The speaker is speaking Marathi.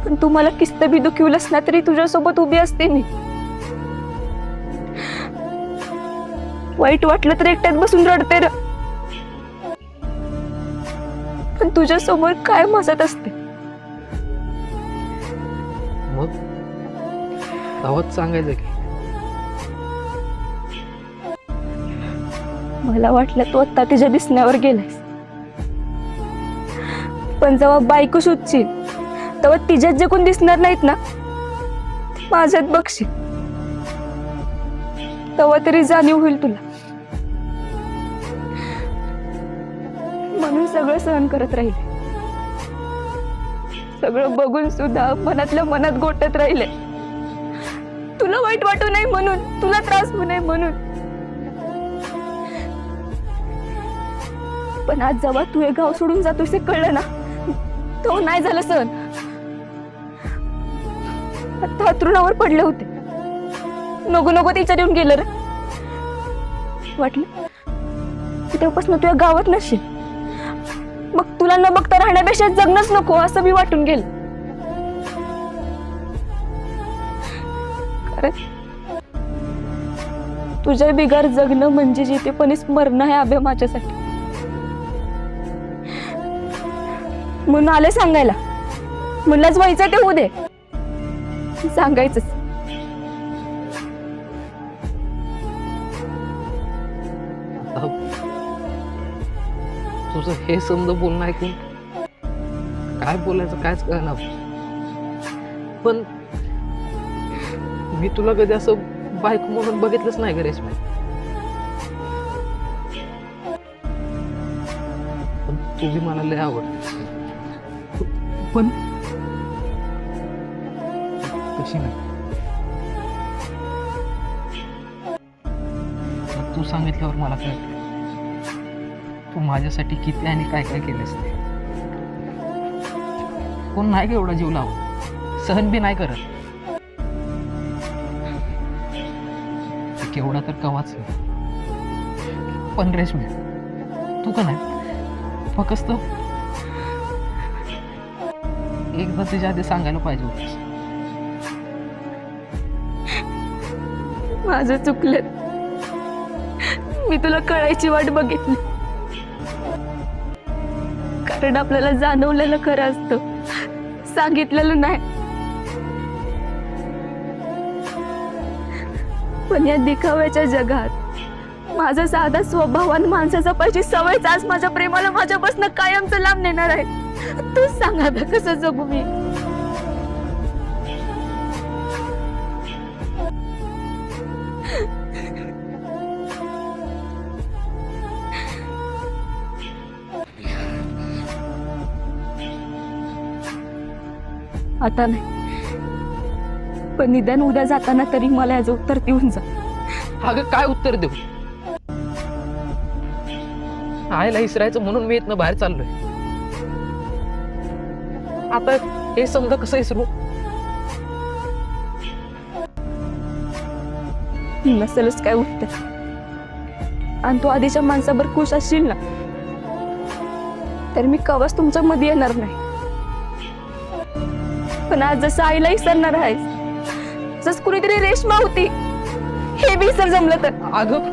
पण तू मला किस्त बी दुखवलंस ना तरी तुझ्यासोबत उभी असते मी. वाईट वाटलं तर एकट्यात बसून रडते र, पण तुझ्यासमोर काय हसत असते. मग गावात सांगायचं की मला वाटलं तू आता तिच्या दिसण्यावर गेलास, पण जेव्हा बायको शोधशील तेव्हा तिच्यात जे कोण दिसणार नाहीत ना ते माझ्यात बघशील, तेव्हा तरी जाणीव होईल तुला. म्हणून सगळं सहन करत राहिले, सगळं बघून सुद्धा मनातल्या मनात गोटत राहिले. तुला वाईट वाटू नये म्हणून, तुला त्रास होऊ नये म्हणून. पण आज जेव्हा तू हे गाव सोडून जातोस हे कळलं ना, तो नाही झालं सहन. आता हातरुणावर पडले होते, नको नको तिच्या देऊन गेलं रे. वाटलं तेव्हापासून तू या गावात नसशील, मग तुला न बघता राहण्यापेक्षा जगणंच नको असं मी वाटून गेलं. कारण तुझ्या बिगार जगणं म्हणजे जितेपणीच मरणं आहे अभे माझ्यासाठी. म्हणून आले सांगायला, म्हणलंच व्हायचं ते होऊ दे, सांगायचंच. तुझं हे समज बोलणं ऐकून काय बोलायचं कायच कळणार. पण मी तुला कधी असं बायको म्हणून बघितलंच नाही का रेशमा. पण तू बी मला लय आवडतेस, पण कशी नाही. तू सांगितल्यावर मला कळतं तू माझ्यासाठी किती आणि काय काय केलेस ते. कोण नाही का एवढा जीव लावून सहन बी नाही करत. केवढा तर कवाच. पण रेशमी तू का नाही फक्त एकदा तुझ्या आधी सांगायला पाहिजे होतीस. माझं चुकलं, मी तुला कळायची वाट बघितली. कारण आपल्याला जाणवलेलं खरं असतं, सांगितलेलं नाही. पण या दिखाव्याच्या जगात माझा साधा स्वभाव आणि माणसाचा पाहिजे सवयच आज माझ्या प्रेमाला माझ्यापासून कायमचं लांब नेणार आहे. तूच सांग आता कसं जगू मी. आता नाही, पण निदान उद्या जाताना तरी मला याचं उत्तर देऊन जा. अगं काय उत्तर देऊ. आईला इसरायचं म्हणून मी इथनं बाहेर चाललोय. आता हे समजा कसं इसरू. नसेलच काय उत्तर, आणि तू आधीच्या माणसावर खुश असशील ना तर मी कवाच तुमच्या मध्ये येणार नाही. पण आज जसं आईला विसरणार आहेस, जस कुणीतरी रेशमा होती हे बी विसर जमलं तर. अगं